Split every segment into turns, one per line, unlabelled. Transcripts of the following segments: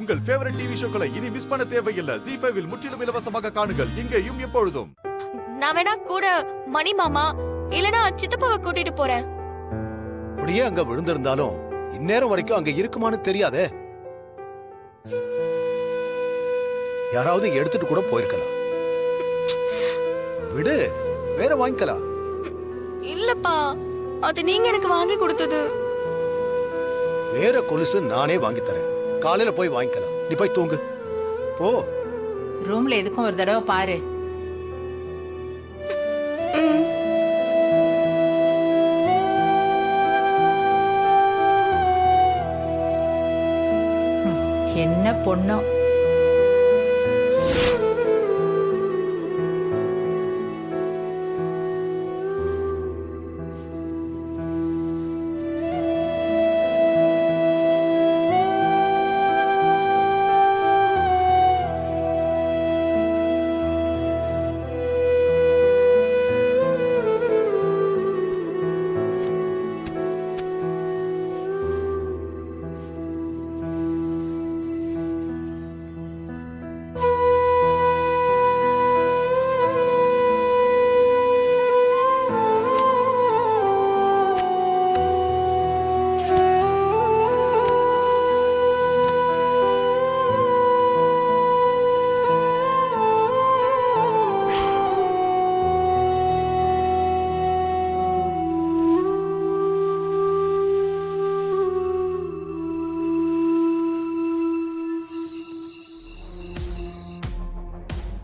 உங்கள் favourite TV ஷோக்களை இனி miss பண்ண தேவையில்லை. ZEE5 இல் முற்றிலும் இலவசமாக காணுங்கள். இங்கேயும் எப்பொழுதும்.
நான் வேணா கூட மணி மாமா இல்லனா சித்தப்பாவை கூட்டிட்டு போறேன்.
அப்படியே அங்க விழுந்திருந்தாலும் இந்நேரம் வரைக்கும் அங்க இருக்குமான்னு தெரியாதே. யாராவது எடுத்துட்டு கூட போயிருக்கலாம். விடு, வேற வாங்கிக்கலாம்.
இல்லப்பா, அது நீங்க எனக்கு வாங்கி கொடுத்தது.
வேற கொலுசு நானே வாங்கி தரேன். காலையில போய் வாங்கிக்கலாம். நீ போய் தூங்கு போ.
ரூம்ல எதுக்கும் ஒரு தடவை பாரு. என்ன பொண்ணோ.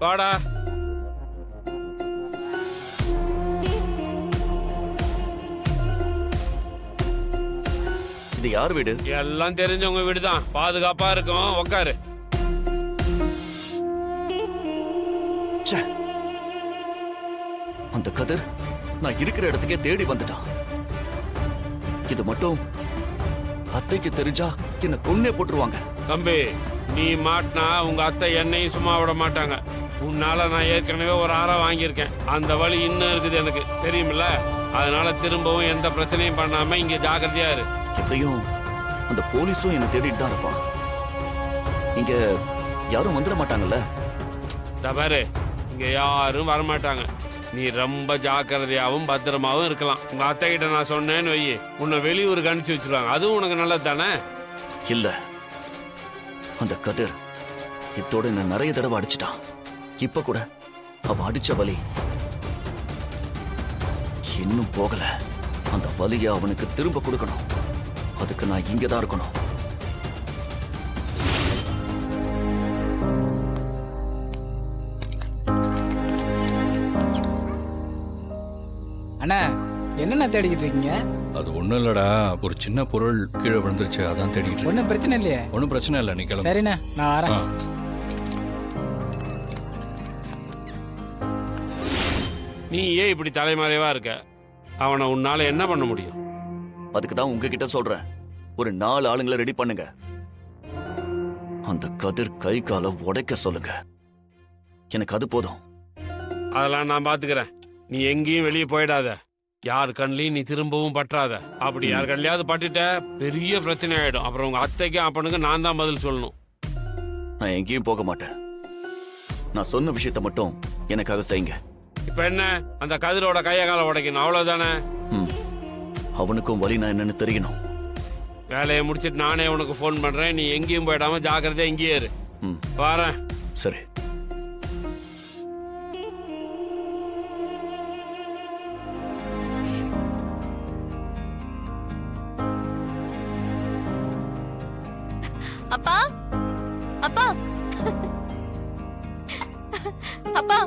வாடா.
இது யார் வீடு?
எல்லாம் தெரிஞ்சவங்க வீடுதான். பாதுகாப்பா இருக்கும். உக்காரு.
அந்த கதிர் நான் இருக்கிற இடத்துக்கே தேடி வந்துட்டான். இது மட்டும் அத்தைக்கு தெரிஞ்சா என்ன கொன்னே போட்டுருவாங்க.
தம்பி, நீ மாட்டினா உங்க அத்தை என்னையும் சும்மா விட மாட்டாங்க. உன்னால நான் ஏற்கனவே ஒரு அறை வாங்கியிருக்கேன். அந்த வழி இன்னும் இருக்குது எனக்கு தெரியுமில்ல. அதனால திரும்பவும் எந்த பிரச்சனையும் பண்ணாம இங்க ஜாக்கிரதையா இரு.
எப்படியும் அந்த போலீஸும் என்ன தேடிட்டு தான் இருப்பான். இங்க யாரும் வந்துட மாட்டாங்கல்ல?
பாரு, இங்க யாரும் வரமாட்டாங்க. நீ ரொம்ப ஜாக்கிரதையாவும் பத்திரமாவும் இருக்கலாம். உங்க அத்தை கிட்ட நான் சொன்னேன்னு வையே, உன்னை வெளியூருக்கு அனுப்பிச்சு வச்சிருவாங்க. அதுவும் உனக்கு நல்லது தானே?
இல்ல, அந்த கதிர் இதோட என்ன நிறைய தடவை அடிச்சிட்டான். இப்ப கூட அவன் அடிச்ச வலி இன்னும் போகல. அந்த வலியை அவனுக்கு திரும்ப கொடுக்கணும். அதுக்கு நான் இங்கதான் இருக்கணும்.
அண்ணா, என்னண்ணா தேடிக்கிட்டு இருக்கீங்க?
அது ஒன்றும் இல்லடா, ஒரு சின்ன பொருள் கீழே விழுந்துருச்சு, அதான் தேடிக்கிட்டு.
ஒன்றும் பிரச்சனை இல்லையே?
ஒன்றும் பிரச்சனை இல்லை, நீ கிளம்பு.
சரிண்ணா, நான் வரேன்.
நீ ஏன் இப்படி தலைமறைவா இருக்க? அவனை உன்னால என்ன பண்ண முடியும்?
அதுக்கு தான் உங்ககிட்ட சொல்றேன், ஒரு 4 ஆளுங்களை ரெடி பண்ணுங்க. அந்த கதிர் கை காலை உடைக்க சொல்லுங்க. எனக்கு அது போதும்.
அதெல்லாம் நான் பாத்துக்கிறேன். நீ எங்கேயும் வெளியே போயிடாத. யார் கண்லையும் நீ திரும்பவும் பற்றாத. அப்படி யார் கண்லையாவது பட்டுட்ட பெரிய பிரச்சனை ஆயிடும். அப்புறம் உங்க அத்தைக்கும் அப்பனுக்கு நான் தான் பதில் சொல்லணும்.
நான் எங்கேயும் போக மாட்டேன். நான் சொன்ன விஷயத்த மட்டும் எனக்காக செய்யுங்க.
இப்ப என்ன, அந்த கதிரோட கைய கால உடைக்கணும், அவ்வளவுதானே?
அவனுக்கும் வலி நான் என்னன்னு தெரியணும்.
வேலையை முடிச்சிட்டு நானே உனக்கு போன் பண்றேன். நீ எங்கேயும் போயிடாம ஜாக்கிரதையா இங்கேயே இரு. வரேன்.
சரி.
அப்பா, அப்பா, அப்பா.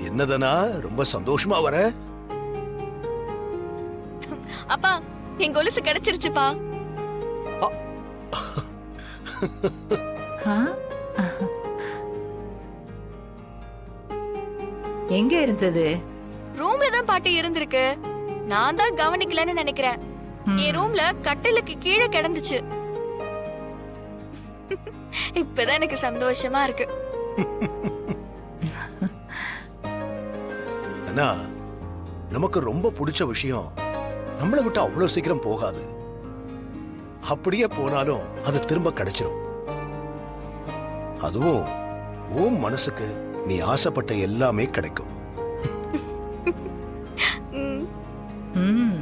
என்னதனா ரொம்ப சந்தோஷமா வர?
அப்பா, என் கொலுசு கிடைச்சிருச்சுப்பா.
எங்க இருந்தது?
ரூம்ல தான் பாட்டி இருந்திருக்கு. நான் தான் கவனிக்கலன்னு நினைக்கிறேன். என் ரூம்ல கட்டிலுக்கு கீழே கிடந்துச்சு. இப்பதான் எனக்கு சந்தோஷமா இருக்கு.
அண்ணா, நமக்கு ரொம்ப பிடிச்ச விஷயம் நம்மளை விட்டு அவ்வளவு சீக்கிரம் போகாது. அப்படியே போனாலும் அது திரும்ப கிடைச்சிடும். அதுவும் உன் மனசுக்கு நீ ஆசைப்பட்ட எல்லாமே கிடைக்கும்.
ம்,
ம்.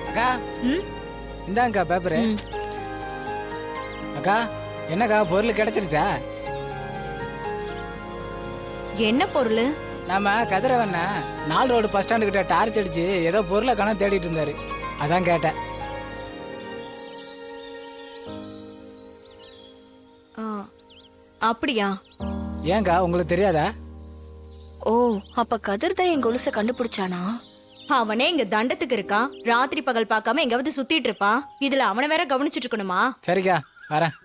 அக்கா
ம்,
இந்தாங்கக்கா பேப்பரு.
ம்.
அக்கா என்னக்கா பொருள் கிடைச்சிருச்சா?
என்ன பொருள்?
நாம கதிரவண்ண 4 ரோடு பஸ் ஸ்டாண்டு கிட்ட டார்ச் அடிச்சு ஏதோ பொருளை காண தேடிட்டு இருந்தாரு, அதான் கேட்டேன்.
ஆ, அப்படியா?
ஏங்கா உங்களுக்கு தெரியாதா?
ஓ, அப்ப கதிர் தான் என் கொலுசை கண்டுபிடிச்சானா?
அவனே இங்க தண்டத்துக்கு இருக்கான். ராத்திரி பகல் பார்க்காம எங்காவது சுத்திட்டு இருப்பான். இதுல அவனை வேற கவனிச்சிட்டு இருக்கணுமா?
சரிக்கா வரேன்.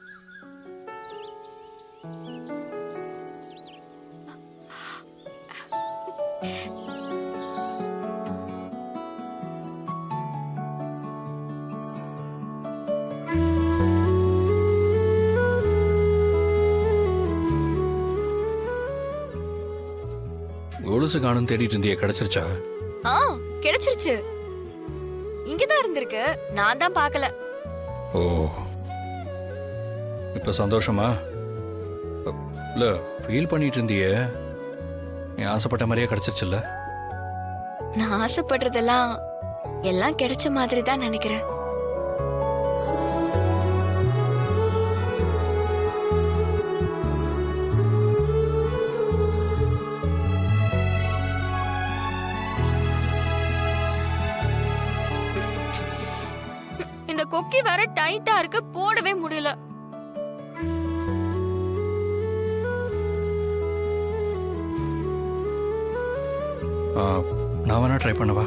கொலுசு காணும் தேடிட்டு இருந்தியே, கிடைச்சிருச்சா?
ஆ, கிடைச்சிருச்சு. இங்கதான் இருந்திருக்கு, நான் தான் பார்க்கல.
ஓ, இப்ப சந்தோஷமா? இல்ல, ஃபீல் பண்ணிட்டு இருந்தியே, நீ ஆசைப்பட்ட மாதிரியே கிடைச்சிருச்சுல்ல?
நான் ஆசைப்படுறதெல்லாம் எல்லாம் கிடைச்ச மாதிரி தான் நினைக்கிறேன். இந்த கொக்கி வேற டைட்டா இருக்கு, போடவே முடியல.
ஆ, நான் வேணா ட்ரை பண்ணவா?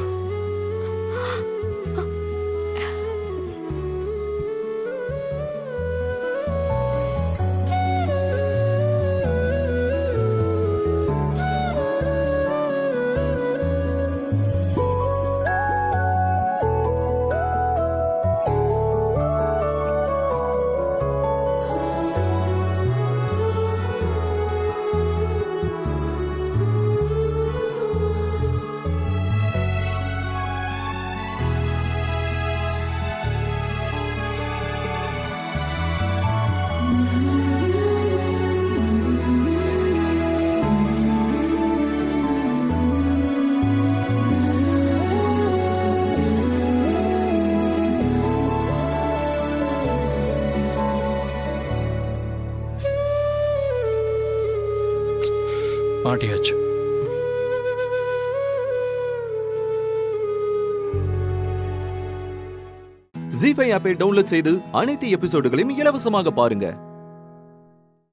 மாட்டியாச்சு.
ஜீ5 ஆப்பை டவுன்லோட் செய்து அனைத்து எபிசோடுகளையும் இலவசமாக பாருங்க.